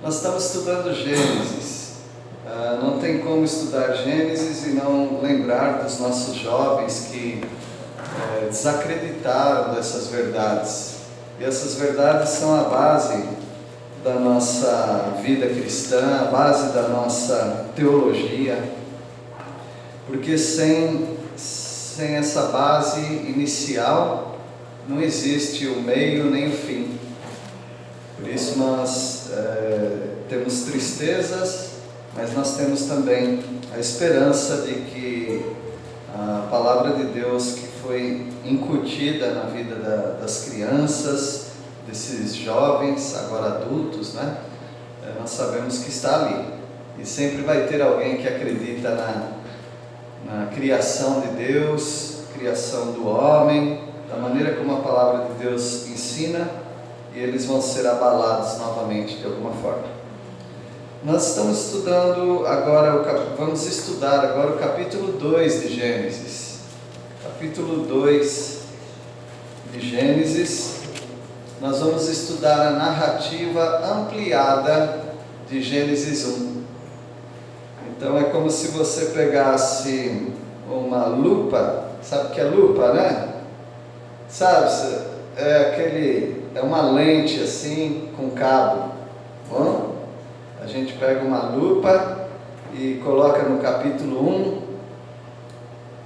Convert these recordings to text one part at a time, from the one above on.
Nós estamos estudando Gênesis. Não tem como estudar Gênesis e não lembrar dos nossos jovens que desacreditaram dessas verdades. E essas verdades são a base da nossa vida cristã, a base da nossa teologia. Porque sem essa base inicial não existe o meio nem o fim. Por isso nós temos tristezas, mas nós temos também a esperança de que a palavra de Deus que foi incutida na vida das crianças, desses jovens, agora adultos, né? Nós sabemos que está ali. E sempre vai ter alguém que acredita na criação de Deus, criação do homem, da maneira como a palavra de Deus ensina, e eles vão ser abalados novamente de alguma forma. Nós estamos estudando agora, vamos estudar agora o capítulo 2 de Gênesis. Capítulo 2 de Gênesis, nós vamos estudar a narrativa ampliada de Gênesis 1. Então é como se você pegasse uma lupa, sabe o que é lupa, né? Sabe, é uma lente assim, com cabo. Bom, a gente pega uma lupa e coloca no capítulo 1,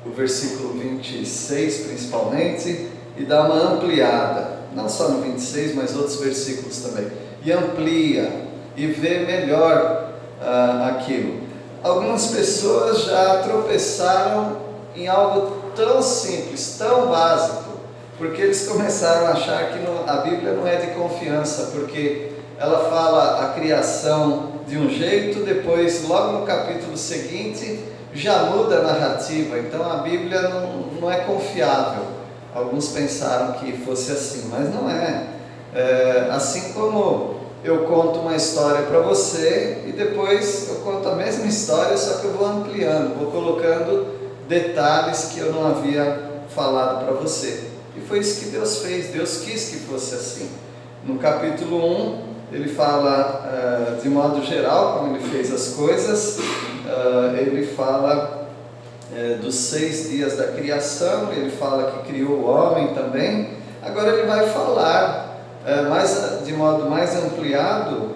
o versículo 26 principalmente, e dá uma ampliada, não só no 26, mas outros versículos também, e amplia, e vê melhor aquilo. Algumas pessoas já tropeçaram em algo tão simples, tão básico, porque eles começaram a achar que a Bíblia não é de confiança, porque ela fala a criação de um jeito, depois, logo no capítulo seguinte, já muda a narrativa. Então a Bíblia não é confiável. Alguns pensaram que fosse assim, mas não é. Assim como eu conto uma história para você e depois eu conto a mesma história, só que eu vou ampliando, vou colocando detalhes que eu não havia falado para você. E foi isso que Deus fez, Deus quis que fosse assim. No capítulo 1, ele fala de modo geral como ele fez as coisas, ele fala dos 6 dias da criação, ele fala que criou o homem também. Agora ele vai falar de modo mais ampliado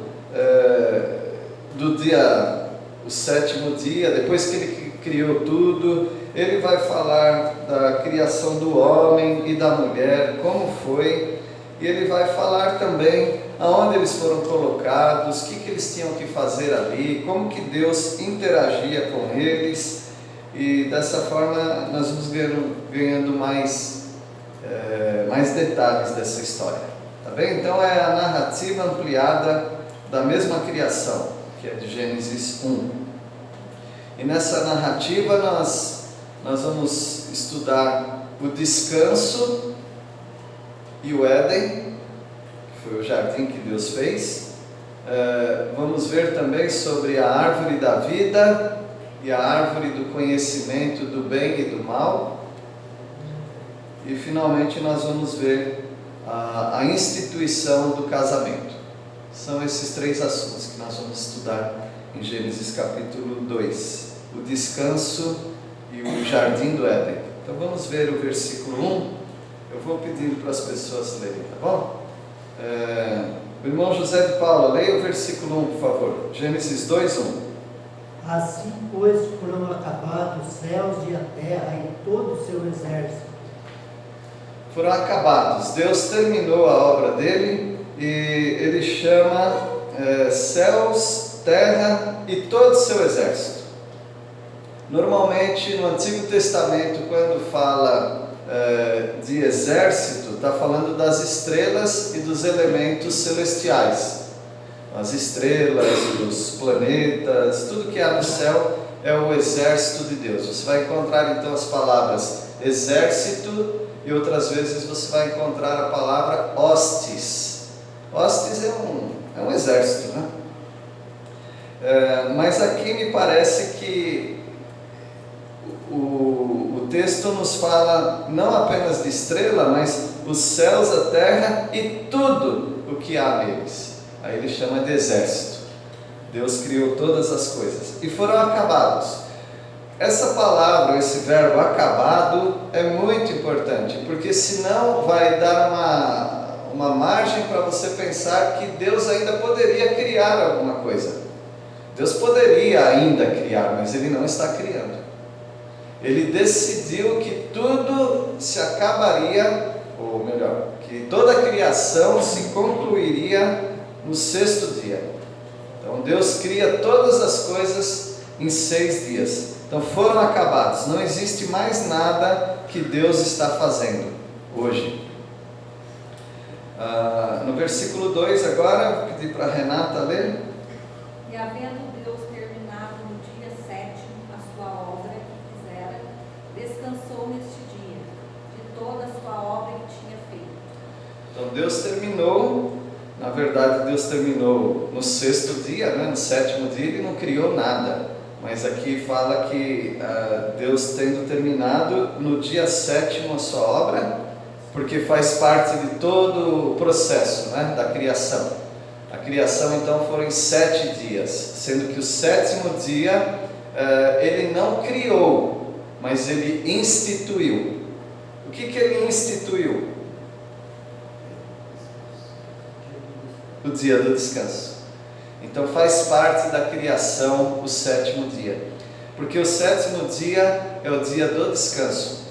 do dia, o 7º dia, depois que ele criou tudo, ele vai falar da criação do homem e da mulher, como foi, e ele vai falar também aonde eles foram colocados, o que eles tinham que fazer ali, como que Deus interagia com eles, e dessa forma nós vamos ganhando mais detalhes dessa história, tá bem? Então é a narrativa ampliada da mesma criação, que é de Gênesis 1. E nessa narrativa nós vamos estudar o descanso e o Éden, que foi o jardim que Deus fez. Vamos ver também sobre a árvore da vida e a árvore do conhecimento do bem e do mal. E finalmente nós vamos ver a instituição do casamento. São esses 3 assuntos que nós vamos estudar em Gênesis capítulo 2. O descanso e o jardim do Éden. Então vamos ver o versículo 1. Eu vou pedindo para as pessoas lerem, tá bom? O irmão José de Paula, leia o versículo 1, por favor. Gênesis 2, 1. Assim, pois, foram acabados os céus e a terra e todo o seu exército. Foram acabados. Deus terminou a obra dele e ele chama céus, terra e todo o seu exército. Normalmente no Antigo Testamento, quando fala de exército, está falando das estrelas e dos elementos celestiais. As estrelas, os planetas, tudo que há no céu é o exército de Deus. Você vai encontrar então as palavras exército e outras vezes você vai encontrar a palavra hostes. Hostes é um exército, né? Mas aqui me parece que o texto nos fala não apenas de estrela, mas os céus, a terra e tudo o que há neles. Aí ele chama de exército. Deus criou todas as coisas e foram acabados. Essa palavra, esse verbo acabado é muito importante, porque senão vai dar uma margem para você pensar que Deus ainda poderia criar alguma coisa. Deus poderia ainda criar, mas Ele não está criando. Ele decidiu que tudo se acabaria, ou melhor, que toda a criação se concluiria no sexto dia. Então Deus cria todas as coisas em 6 dias. Então foram acabados, não existe mais nada que Deus está fazendo hoje. No versículo 2 agora, vou pedir para a Renata ler. E havendo Deus terminado no dia 7º a sua obra que fizera, descansou neste dia, de toda a sua obra que tinha feito. Então Deus terminou, na verdade Deus terminou no sexto dia, né? No 7º dia Ele não criou nada. Mas aqui fala que Deus tendo terminado no dia 7º a sua obra, porque faz parte de todo o processo, né, da criação. A criação então foram em 7 dias, sendo que o 7º dia Ele não criou, mas Ele instituiu. O que Ele instituiu? O dia do descanso. Então faz parte da criação o 7º dia, porque o 7º dia é o dia do descanso.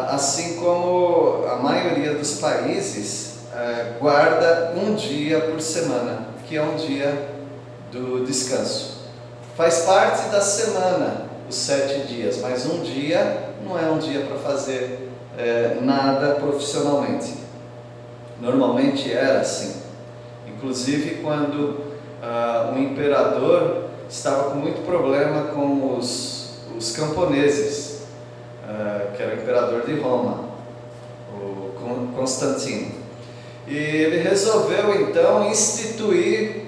Assim como a maioria dos países guarda um dia por semana, que é um dia do descanso. Faz parte da semana os 7 dias, mas um dia não é um dia para fazer nada profissionalmente. Normalmente era assim. Inclusive quando o imperador estava com muito problema com os camponeses, que era o imperador de Roma, o Constantino. E ele resolveu então instituir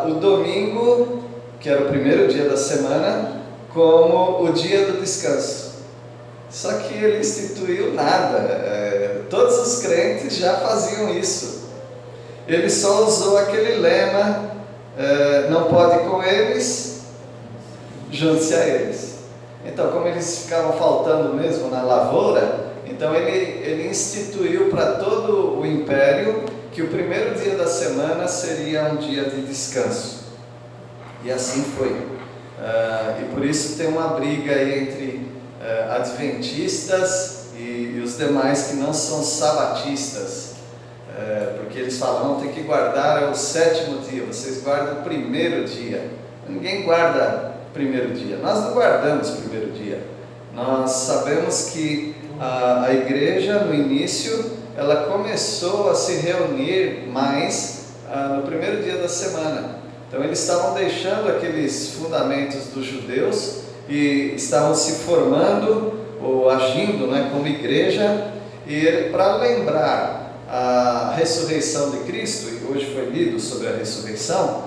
o domingo, que era o primeiro dia da semana, como o dia do descanso. Só que ele instituiu nada, todos os crentes já faziam isso. Ele só usou aquele lema, não pode com eles, junte-se a eles. Então, como eles ficavam faltando mesmo na lavoura, então ele instituiu para todo o império que o primeiro dia da semana seria um dia de descanso. E assim foi. E por isso tem uma briga aí entre adventistas e os demais que não são sabatistas. Porque eles falam, não, tem que guardar o 7º dia, vocês guardam o primeiro dia. Ninguém guarda o primeiro dia, nós não guardamos o primeiro dia. Nós sabemos que a igreja no início, ela começou a se reunir mais no primeiro dia da semana. Então eles estavam deixando aqueles fundamentos dos judeus e estavam se formando ou agindo, né, como igreja, e para lembrar a ressurreição de Cristo, e hoje foi lido sobre a ressurreição,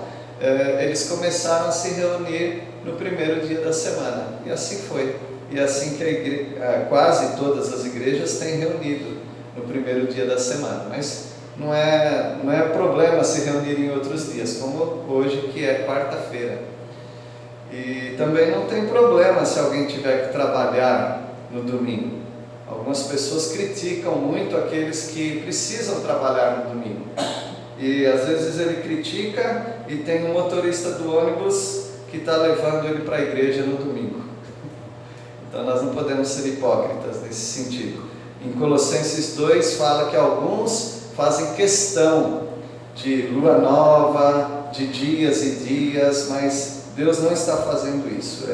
eles começaram a se reunir no primeiro dia da semana, e assim foi, e assim que quase todas as igrejas têm reunido no primeiro dia da semana, mas não é problema se reunir em outros dias, como hoje que é quarta-feira, e também não tem problema se alguém tiver que trabalhar no domingo. Algumas pessoas criticam muito aqueles que precisam trabalhar no domingo. E às vezes ele critica e tem um motorista do ônibus que está levando ele para a igreja no domingo. Então nós não podemos ser hipócritas nesse sentido. Em Colossenses 2 fala que alguns fazem questão de lua nova, de dias e dias, mas Deus não está fazendo isso.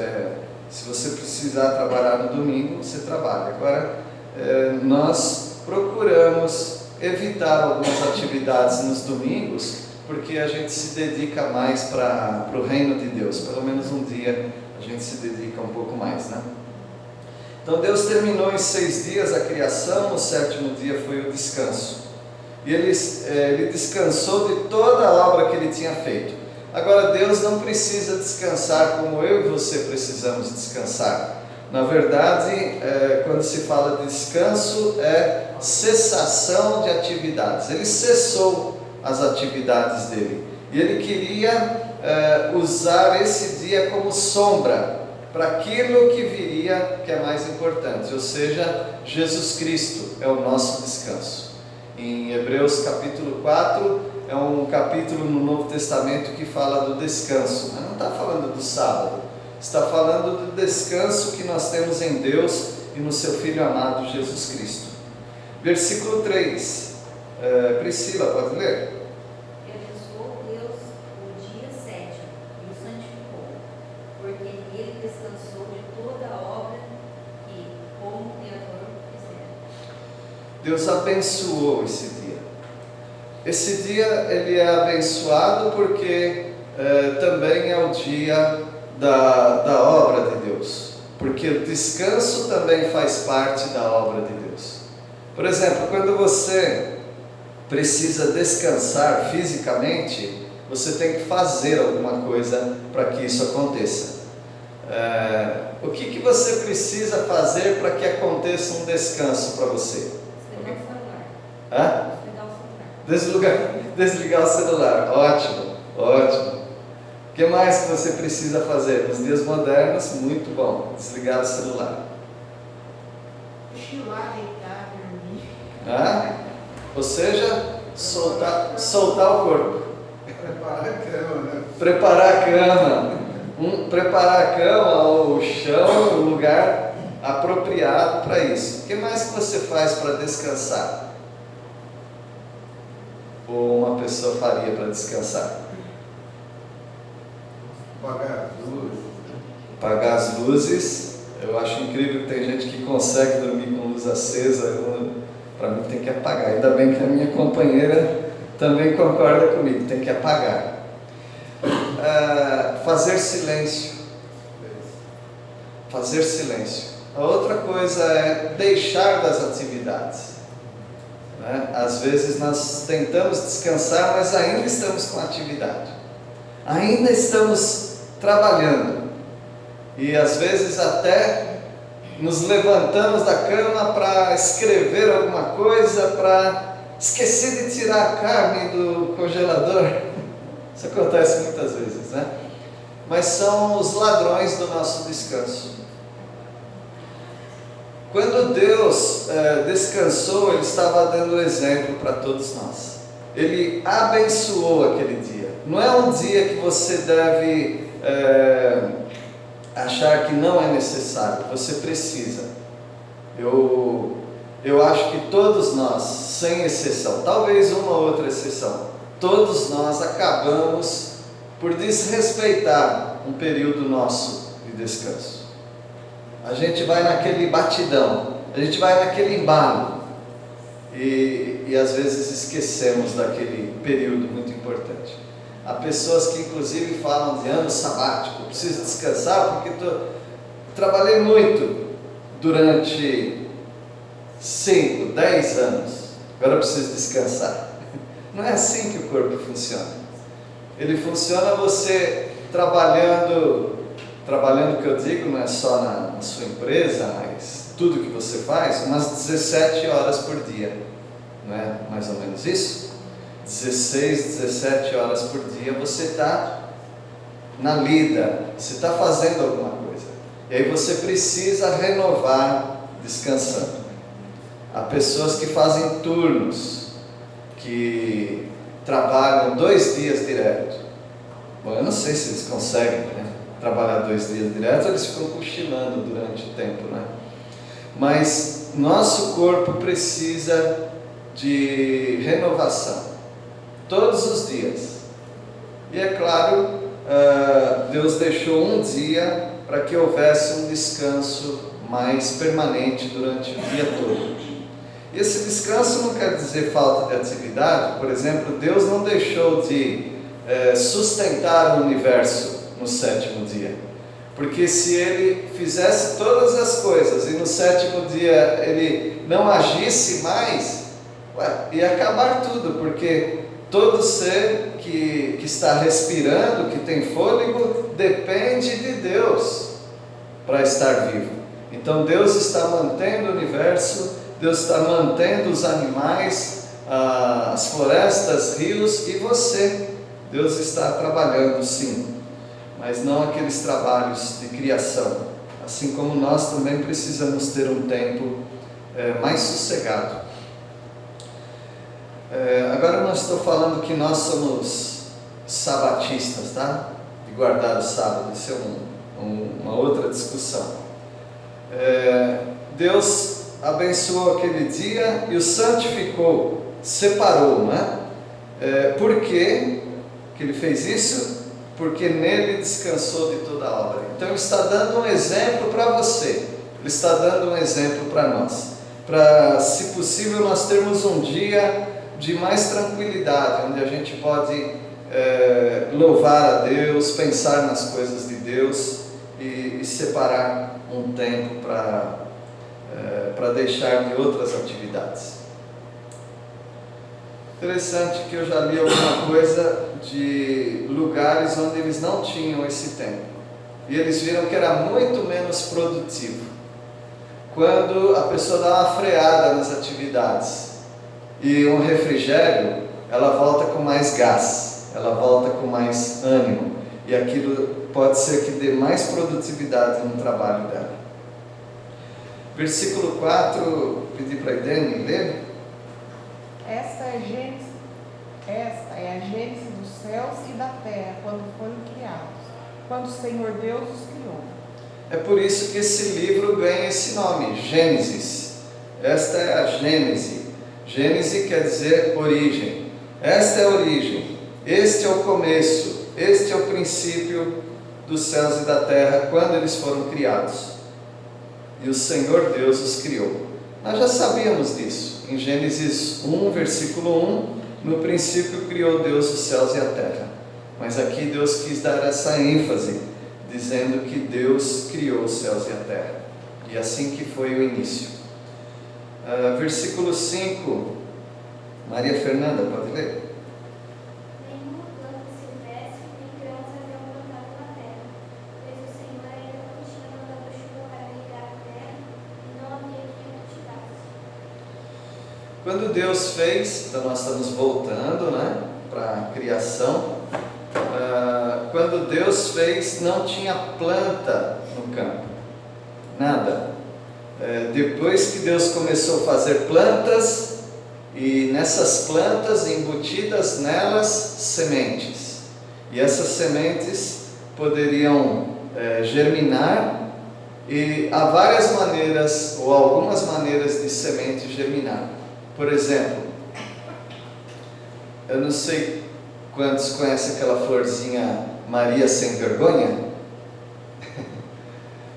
Se você precisar trabalhar no domingo, você trabalha. Agora, nós procuramos evitar algumas atividades nos domingos, porque a gente se dedica mais para o reino de Deus. Pelo menos um dia a gente se dedica um pouco mais, né? Então Deus terminou em 6 dias a criação, o 7º dia foi o descanso. E ele descansou de toda a obra que ele tinha feito. Agora Deus não precisa descansar como eu e você precisamos descansar. Na verdade, quando se fala de descanso, é cessação de atividades. Ele cessou as atividades dele. E ele queria usar esse dia como sombra para aquilo que viria, que é mais importante, ou seja, Jesus Cristo é o nosso descanso. Em Hebreus capítulo 4, é um capítulo no Novo Testamento que fala do descanso, mas não está falando do sábado, está falando do descanso que nós temos em Deus e no seu Filho amado Jesus Cristo. Versículo 3, Priscila, pode ler? E abençoou Deus o dia sétimo e o santificou, porque nele descansou de toda a obra que, como o Criador, fizera. Deus abençoou esse dia. Esse dia ele é abençoado porque também é o dia da obra de Deus, porque o descanso também faz parte da obra de Deus. Por exemplo, quando você precisa descansar fisicamente, você tem que fazer alguma coisa para que isso aconteça. O que você precisa fazer para que aconteça um descanso para você? Desligar o celular. Desligar o celular. Ótimo, ótimo. O que mais que você precisa fazer? Nos dias modernos, muito bom, desligar o celular. Cochilar, deitar, dormir. Ou seja, soltar o corpo. Preparar a cama, né? Preparar a cama. Preparar a cama, o chão, o lugar apropriado para isso. O que mais que você faz para descansar? Ou uma pessoa faria para descansar? Apagar as luzes. Apagar as luzes. Eu acho incrível que tem gente que consegue dormir com luz acesa. Para mim tem que apagar. Ainda bem que a minha companheira também concorda comigo, tem que apagar. Fazer silêncio. Fazer silêncio. A outra coisa é deixar das atividades. Às vezes nós tentamos descansar, mas ainda estamos com atividade. Ainda estamos trabalhando. E às vezes até nos levantamos da cama para escrever alguma coisa, para esquecer de tirar a carne do congelador. Isso acontece muitas vezes, né? Mas são os ladrões do nosso descanso. Quando Deus descansou, Ele estava dando exemplo para todos nós. Ele abençoou aquele dia. Não é um dia que você deve achar que não é necessário, você precisa. Eu acho que todos nós, sem exceção, talvez uma ou outra exceção, todos nós acabamos por desrespeitar um período nosso de descanso. A gente vai naquele batidão, a gente vai naquele embalo e às vezes esquecemos daquele período muito importante. Há pessoas que inclusive falam de ano sabático, preciso descansar porque trabalhei muito durante 5, 10 anos, agora eu preciso descansar. Não é assim que o corpo funciona. Ele funciona você trabalhando que eu digo, não é só na sua empresa, mas tudo que você faz, umas 17 horas por dia, não é mais ou menos isso? 16, 17 horas por dia você está na lida, você está fazendo alguma coisa, e aí você precisa renovar descansando. Há pessoas que fazem turnos, que trabalham 2 dias direto. Bom, eu não sei se eles conseguem, né, trabalhar 2 dias direto, eles ficam cochilando durante o tempo, né? Mas nosso corpo precisa de renovação todos os dias. E é claro, Deus deixou um dia para que houvesse um descanso mais permanente durante o dia todo. E esse descanso não quer dizer falta de atividade. Por exemplo, Deus não deixou de sustentar o universo no 7º dia, porque se Ele fizesse todas as coisas e no 7º dia Ele não agisse mais, ia acabar tudo, porque todo ser que está respirando, que tem fôlego, depende de Deus para estar vivo. Então Deus está mantendo o universo, Deus está mantendo os animais, as florestas, rios e você. Deus está trabalhando sim, mas não aqueles trabalhos de criação, assim como nós também precisamos ter um tempo mais sossegado. Agora não estou falando que nós somos sabatistas, tá? De guardar o sábado, isso é uma outra discussão. Deus abençoou aquele dia e o santificou, separou, né? Por que Ele fez isso? Porque nele descansou de toda a obra. Então Ele está dando um exemplo para você, Ele está dando um exemplo para nós, para, se possível, nós termos um dia de mais tranquilidade, onde a gente pode louvar a Deus, pensar nas coisas de Deus e separar um tempo para deixar de outras atividades. Interessante que eu já li alguma coisa de lugares onde eles não tinham esse tempo e eles viram que era muito menos produtivo. Quando a pessoa dá uma freada nas atividades e um refrigério, ela volta com mais gás, ela volta com mais ânimo, e aquilo pode ser que dê mais produtividade no trabalho dela. Versículo 4, pedi para a Edene ler. Esta é a gênese dos céus e da terra, quando foram criados, quando o Senhor Deus os criou. É por isso que esse livro ganha esse nome, Gênesis. Esta é a Gênese. Gênese quer dizer origem. Esta é a origem. Este é o começo. Este é o princípio dos céus e da terra, quando eles foram criados. E o Senhor Deus os criou. Nós já sabíamos disso. Em Gênesis 1, versículo 1, no princípio criou Deus os céus e a terra. Mas aqui Deus quis dar essa ênfase, dizendo que Deus criou os céus e a terra. E assim que foi o início. Versículo 5, Maria Fernanda, pode ler? Nenhuma planta silvestre nem grãos haviam brotado na terra, pois o Senhor ainda não tinha mandado chuva para regar a terra, e não havia quem cultivasse. Quando Deus fez, então nós estamos voltando, né, para a criação. Quando Deus fez, não tinha planta no campo, nada. Depois que Deus começou a fazer plantas, e nessas plantas, embutidas nelas, sementes. E essas sementes poderiam germinar, e há várias maneiras, ou algumas maneiras de semente germinar. Por exemplo, eu não sei quantos conhecem aquela florzinha Maria Sem Vergonha?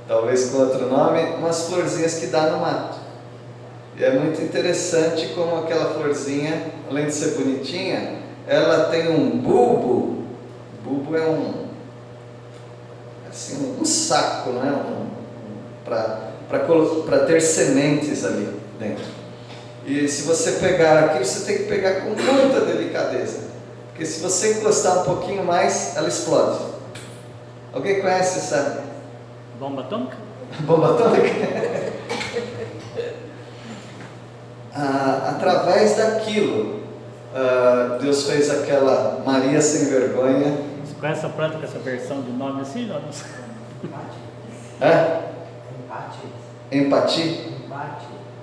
Talvez com outro nome, umas florzinhas que dá no mato. E é muito interessante como aquela florzinha, além de ser bonitinha, ela tem um bulbo. Bulbo é um saco, não é? Para ter sementes ali dentro. E se você pegar aqui, você tem que pegar com muita delicadeza, porque se você encostar um pouquinho mais, ela explode. Alguém conhece essa? Bomba atômica? Bomba atômica? Através daquilo, Deus fez aquela Maria Sem Vergonha. Você conhece essa planta com essa versão de nome assim? Não? É? Empate.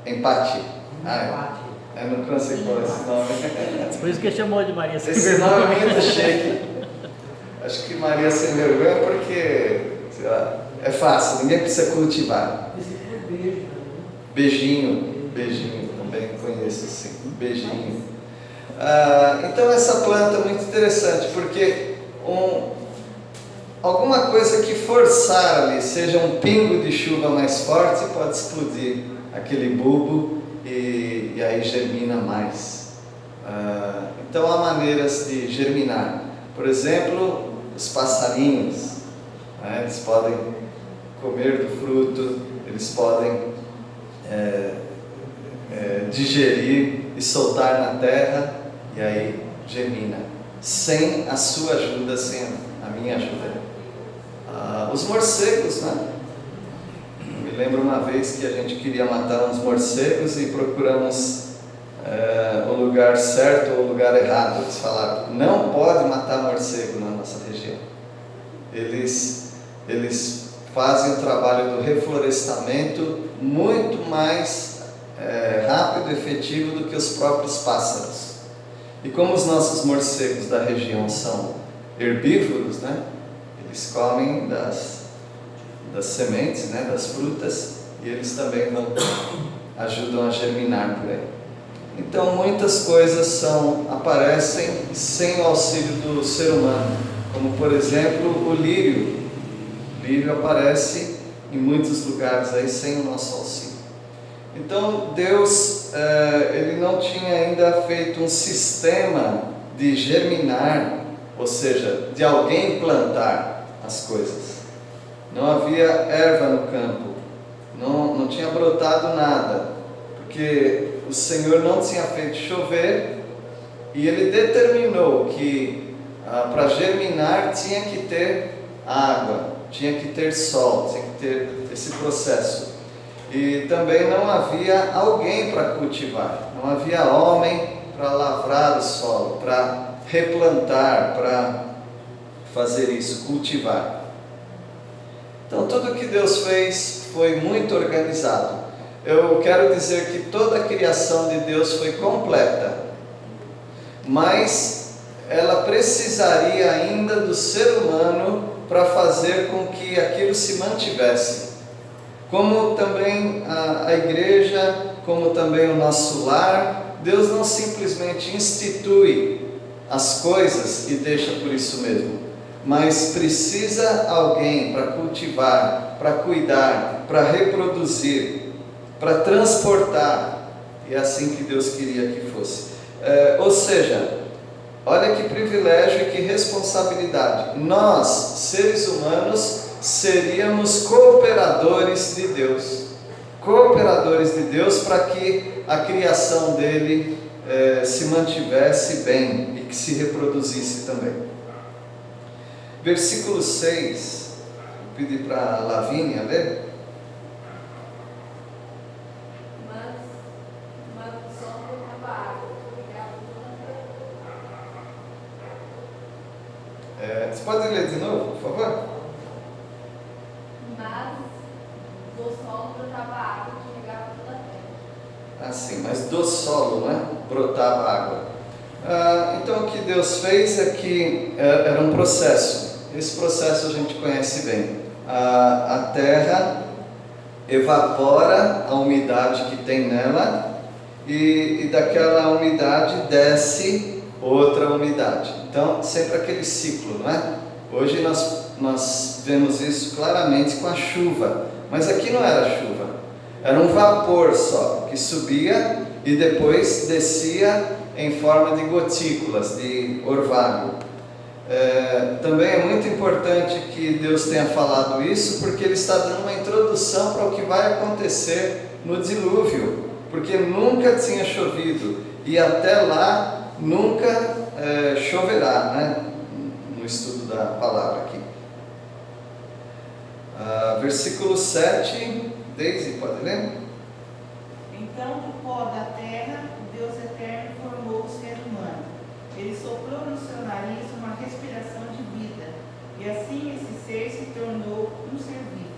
Empate. Eu não consigo falar esse nome. Por isso que chamou de Maria Sem Esse Vergonha. nome é muito chique. Acho que Maria Sem Vergonha porque, sei lá, é fácil, ninguém precisa cultivar. Beijinho, também conheço assim, beijinho. Então essa planta é muito interessante, porque alguma coisa que forçar ali, seja um pingo de chuva mais forte, pode explodir aquele bulbo e aí germina mais. Então há maneiras de germinar. Por exemplo, os passarinhos, né? Eles podem comer do fruto, eles podem digerir e soltar na terra, e aí germina, sem a sua ajuda, sem a minha ajuda. Os morcegos, né? Me lembro uma vez que a gente queria matar uns morcegos e procuramos o lugar certo ou o lugar errado. Eles falaram, não pode matar morcego na nossa região. Eles fazem o trabalho do reflorestamento muito mais rápido e efetivo do que os próprios pássaros. E como os nossos morcegos da região são herbívoros, né? Eles comem das sementes, né? Das frutas, e eles também ajudam a germinar por aí. Então muitas coisas aparecem sem o auxílio do ser humano, como por exemplo o lírio. O lírio aparece em muitos lugares aí sem o nosso auxílio. Então Deus, Ele não tinha ainda feito um sistema de germinar, ou seja, de alguém plantar as coisas. Não havia erva no campo, não tinha brotado nada, porque o Senhor não tinha feito chover, e Ele determinou que para germinar tinha que ter água, tinha que ter sol, tinha que ter esse processo. E também não havia alguém para cultivar, não havia homem para lavrar o solo, para replantar, para fazer isso, cultivar. Então tudo que Deus fez foi muito organizado. Eu quero dizer que toda a criação de Deus foi completa, mas ela precisaria ainda do ser humano para fazer com que aquilo se mantivesse. Como também a igreja, como também o nosso lar, Deus não simplesmente institui as coisas e deixa por isso mesmo, mas precisa alguém para cultivar, para cuidar, para reproduzir, para transportar. E é assim que Deus queria que fosse. Ou seja, olha que privilégio e que responsabilidade. Nós, seres humanos, seríamos cooperadores de Deus. Cooperadores de Deus para que a criação dele se mantivesse bem e que se reproduzisse também. Versículo 6, vou pedir para a Lavínia ler. Você pode ler de novo, por favor? Mas do solo brotava água que regava toda a terra. Assim, mas do solo, né? Brotava água. Então o que Deus fez é que era um processo. Esse processo a gente conhece bem. A terra evapora a umidade que tem nela, e daquela umidade desce outra umidade. Então sempre aquele ciclo, não é? Hoje nós vemos isso claramente com a chuva, mas aqui não era chuva, era um vapor só, que subia e depois descia em forma de gotículas, de orvalho. Também é muito importante que Deus tenha falado isso, porque Ele está dando uma introdução para o que vai acontecer no dilúvio, porque nunca tinha chovido, e até lá nunca choverá, né? No estudo da palavra aqui. Versículo 7, Deise, pode ler? Então, do pó da terra, o Deus eterno formou o ser humano. Ele soprou no seu nariz uma respiração de vida, e assim esse ser se tornou um ser vivo.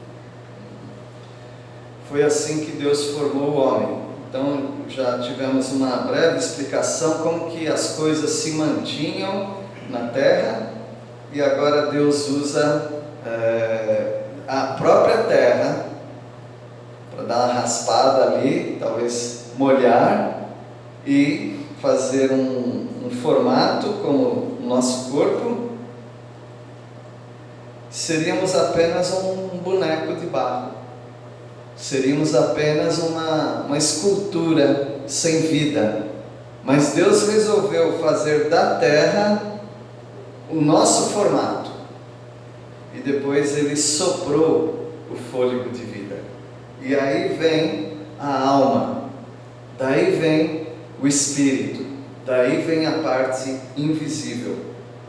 Foi assim que Deus formou o homem. Então, já tivemos uma breve explicação como que as coisas se mantinham na terra, e agora Deus usa a própria terra para dar uma raspada ali, talvez molhar e fazer um formato como o nosso corpo. Seríamos apenas um boneco de barro, seríamos apenas uma escultura sem vida, mas Deus resolveu fazer da terra o nosso formato, e depois Ele soprou o fôlego de vida, e aí vem a alma, daí vem o espírito, daí vem a parte invisível.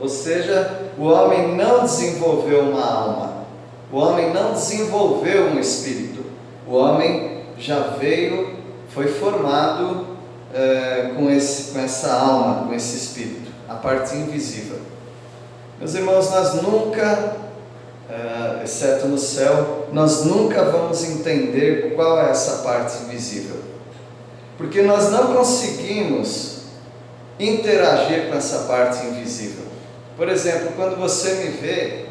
Ou seja, o homem não desenvolveu uma alma, o homem não desenvolveu um espírito, o homem já veio, foi formado com essa alma, com esse espírito, a parte invisível. Meus irmãos, nós nunca, exceto no céu, nós nunca vamos entender qual é essa parte invisível, porque nós não conseguimos interagir com essa parte invisível. Por exemplo, quando você me vê,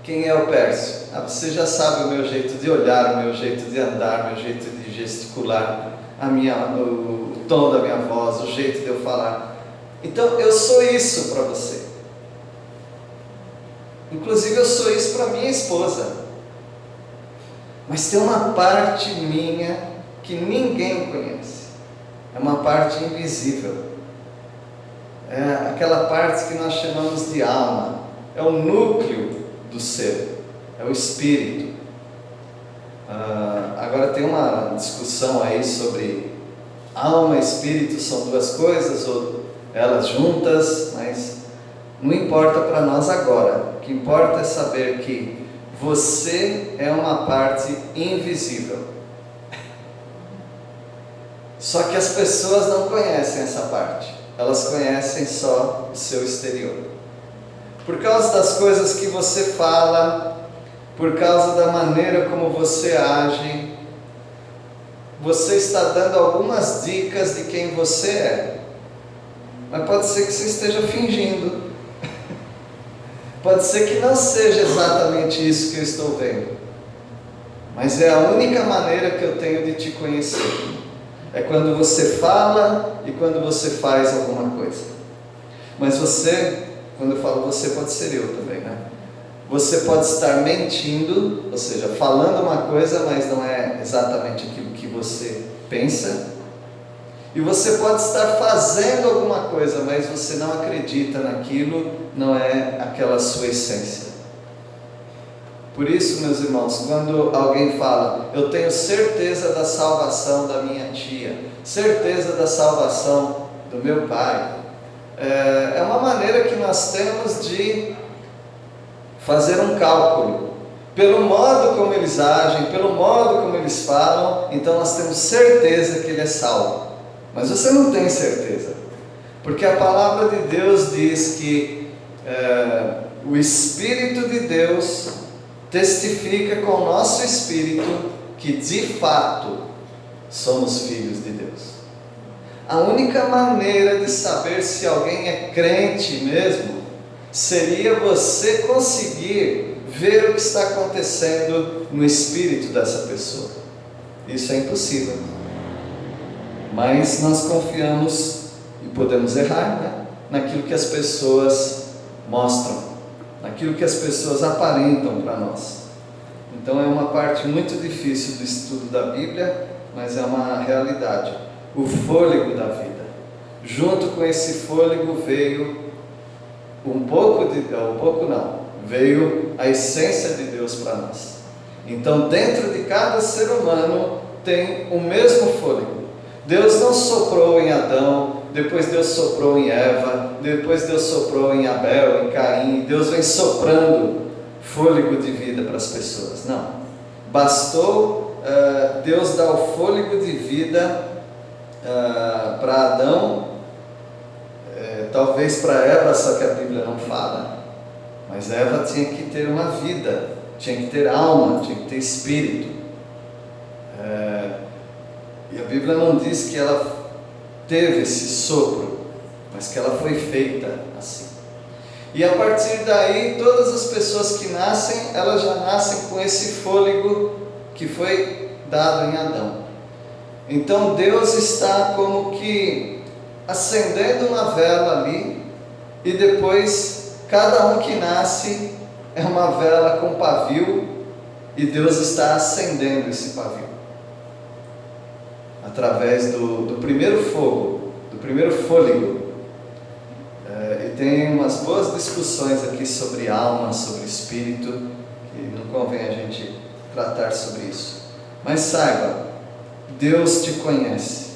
quem é o Pércio? Você já sabe o meu jeito de olhar, o meu jeito de andar, o meu jeito de gesticular, o tom da minha voz, o jeito de eu falar. Então eu sou isso para você. Inclusive eu sou isso para minha esposa. Mas tem uma parte minha que ninguém conhece. É uma parte invisível. É aquela parte que nós chamamos de alma. É o núcleo do ser. É o espírito. Agora tem uma discussão aí sobre alma e espírito são duas coisas ou elas juntas, mas não importa para nós agora. O que importa é saber que você é uma parte invisível. Só que as pessoas não conhecem essa parte. Elas conhecem só o seu exterior. Por causa das coisas que você fala, por causa da maneira como você age, você está dando algumas dicas de quem você é. Mas pode ser que você esteja fingindo. Pode ser que não seja exatamente isso que eu estou vendo. Mas é a única maneira que eu tenho de te conhecer. É quando você fala e quando você faz alguma coisa. Mas você, quando eu falo você, pode ser eu também, né? Você pode estar mentindo, ou seja, falando uma coisa, mas não é exatamente aquilo que você pensa. E você pode estar fazendo alguma coisa, mas você não acredita naquilo, não é aquela sua essência. Por isso, meus irmãos, quando alguém fala, eu tenho certeza da salvação da minha tia, certeza da salvação do meu pai, é uma maneira que nós temos de fazer um cálculo. Pelo modo como eles agem, pelo modo como eles falam, então nós temos certeza que ele é salvo. Mas você não tem certeza, porque a palavra de Deus diz que o Espírito de Deus testifica com o nosso espírito que de fato somos filhos de Deus. A única maneira de saber se alguém é crente mesmo seria você conseguir ver o que está acontecendo no espírito dessa pessoa. Isso é impossível. Mas nós confiamos e podemos errar, né? Naquilo que as pessoas mostram, naquilo que as pessoas aparentam para nós. Então é uma parte muito difícil do estudo da Bíblia, mas é uma realidade. O fôlego da vida. Junto com esse fôlego veio veio a essência de Deus para nós. Então dentro de cada ser humano tem o mesmo fôlego. Deus não soprou em Adão, depois Deus soprou em Eva, depois Deus soprou em Abel, em Caim. Deus vem soprando fôlego de vida para as pessoas. Não. Bastou Deus dar o fôlego de vida para Adão, talvez para Eva, só que a Bíblia não fala. Mas Eva tinha que ter uma vida, tinha que ter alma, tinha que ter espírito. E a Bíblia não diz que ela teve esse sopro, mas que ela foi feita assim. E a partir daí, todas as pessoas que nascem, elas já nascem com esse fôlego que foi dado em Adão. Então Deus está como que acendendo uma vela ali, e depois cada um que nasce é uma vela com pavio, e Deus está acendendo esse pavio através do primeiro fogo, do primeiro fôlego. E tem umas boas discussões aqui sobre alma, sobre espírito, que não convém a gente tratar sobre isso. Mas saiba, Deus te conhece,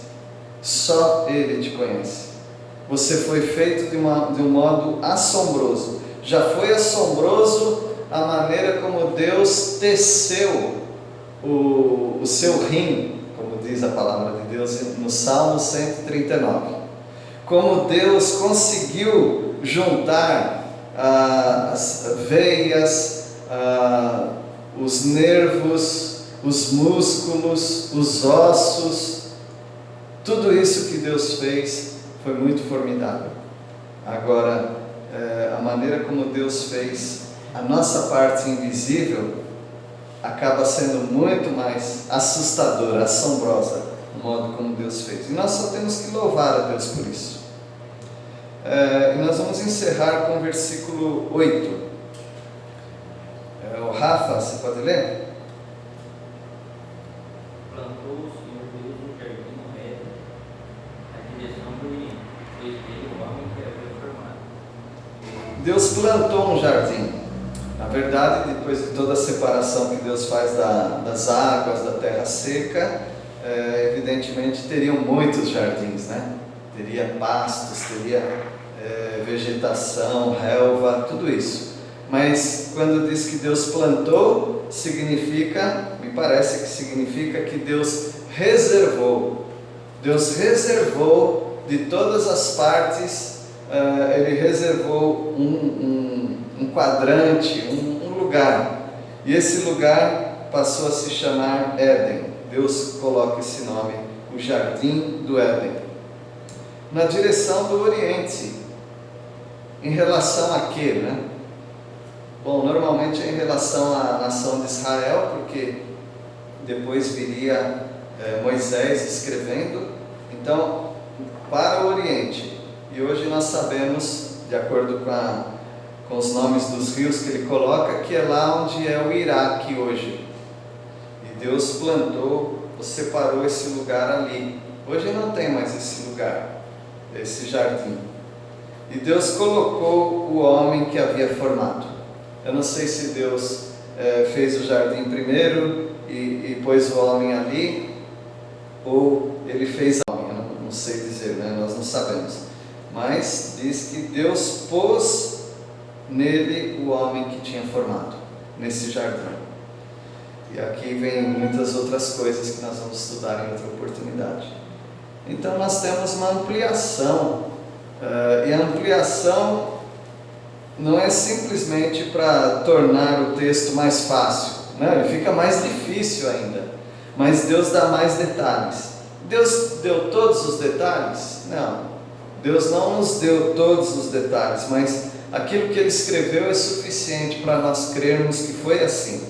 só Ele te conhece. Você foi feito de um modo assombroso. Já foi assombroso a maneira como Deus teceu o seu rim, como diz a palavra de Deus no Salmo 139. Como Deus conseguiu juntar as veias, os nervos, os músculos, os ossos, tudo isso que Deus fez foi muito formidável. Agora, a maneira como Deus fez a nossa parte invisível acaba sendo muito mais assustadora, assombrosa, o modo como Deus fez. E nós só temos que louvar a Deus por isso. E nós vamos encerrar com o versículo 8. O Rafa, você pode ler? Plantou o Senhor Deus um jardim no Éden, na direção do Oriente, pois dele o homem que havia formado. Deus plantou um jardim. Na verdade, depois de toda a separação que Deus faz das águas, da terra seca, evidentemente teriam muitos jardins, né? Teria pastos, teria vegetação, relva, tudo isso. Mas quando diz que Deus plantou, me parece que significa que Deus reservou. Deus reservou de todas as partes, Ele reservou um quadrante, um lugar. E esse lugar passou a se chamar Éden. Deus coloca esse nome, o Jardim do Éden, na direção do Oriente. Em relação a quê, né? Bom, normalmente é em relação à nação de Israel, porque depois viria Moisés escrevendo. Então, para o Oriente. E hoje nós sabemos, de acordo com os nomes dos rios que ele coloca, que é lá onde é o Iraque hoje. E Deus plantou, separou esse lugar ali. Hoje não tem mais esse lugar, esse jardim. E Deus colocou o homem que havia formado. Eu não sei se Deus fez o jardim primeiro e pôs o homem ali, ou ele fez o homem, eu não sei dizer, né? Nós não sabemos. Mas diz que Deus pôs nele o homem que tinha formado, nesse jardim. E aqui vem muitas outras coisas que nós vamos estudar em outra oportunidade. Então nós temos uma ampliação, e a ampliação não é simplesmente para tornar o texto mais fácil, né? Ele fica mais difícil ainda, mas Deus dá mais detalhes. Deus deu todos os detalhes? Não, Deus não nos deu todos os detalhes, mas aquilo que Ele escreveu é suficiente para nós crermos que foi assim,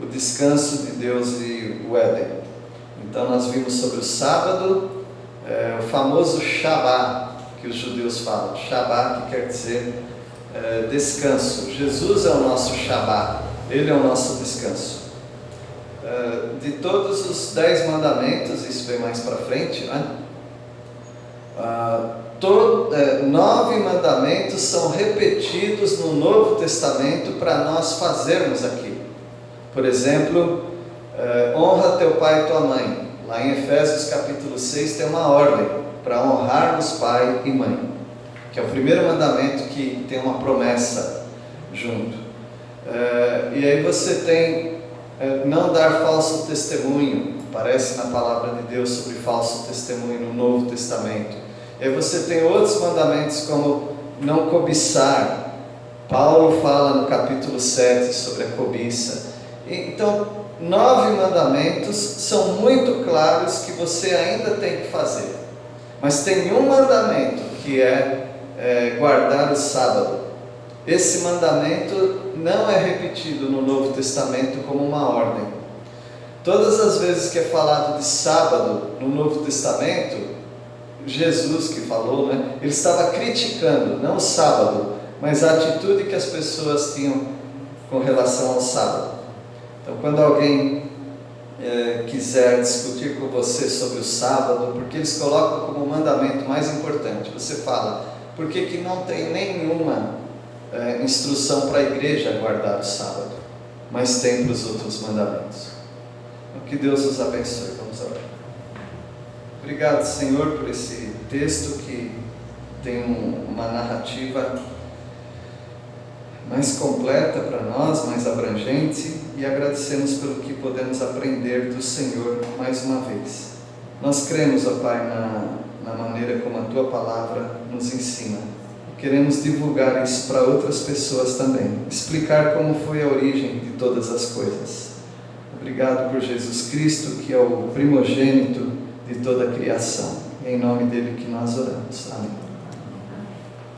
o descanso de Deus e o Éden. Então nós vimos sobre o sábado, o famoso Shabá, que os judeus falam, Shabá, que quer dizer descanso. Jesus é o nosso Shabá, Ele é o nosso descanso. De todos os 10 mandamentos, isso vem mais para frente, né? 9 mandamentos são repetidos no Novo Testamento para nós fazermos aqui. Por exemplo, honra teu pai e tua mãe. Lá em Efésios capítulo 6 tem uma ordem para honrarmos pai e mãe, que é o primeiro mandamento que tem uma promessa junto. E aí você tem não dar falso testemunho, aparece na palavra de Deus sobre falso testemunho no Novo Testamento. E aí você tem outros mandamentos como não cobiçar. Paulo fala no capítulo 7 sobre a cobiça. Então, 9 mandamentos são muito claros que você ainda tem que fazer. Mas tem um mandamento que é guardar o sábado. Esse mandamento não é repetido no Novo Testamento como uma ordem. Todas as vezes que é falado de sábado no Novo Testamento, Jesus que falou, né? Ele estava criticando, não o sábado, mas a atitude que as pessoas tinham com relação ao sábado. Então, quando alguém quiser discutir com você sobre o sábado, porque eles colocam como mandamento mais importante, você fala, por que não tem nenhuma instrução para a igreja guardar o sábado, mas tem para os outros mandamentos? Então, que Deus nos abençoe. Vamos orar. Obrigado, Senhor, por esse texto que tem uma narrativa mais completa para nós, mais abrangente, e agradecemos pelo que podemos aprender do Senhor mais uma vez. Nós cremos, ó Pai, na maneira como a Tua Palavra nos ensina. Queremos divulgar isso para outras pessoas também, explicar como foi a origem de todas as coisas. Obrigado por Jesus Cristo, que é o primogênito de toda a criação. É em nome dele que nós oramos. Amém.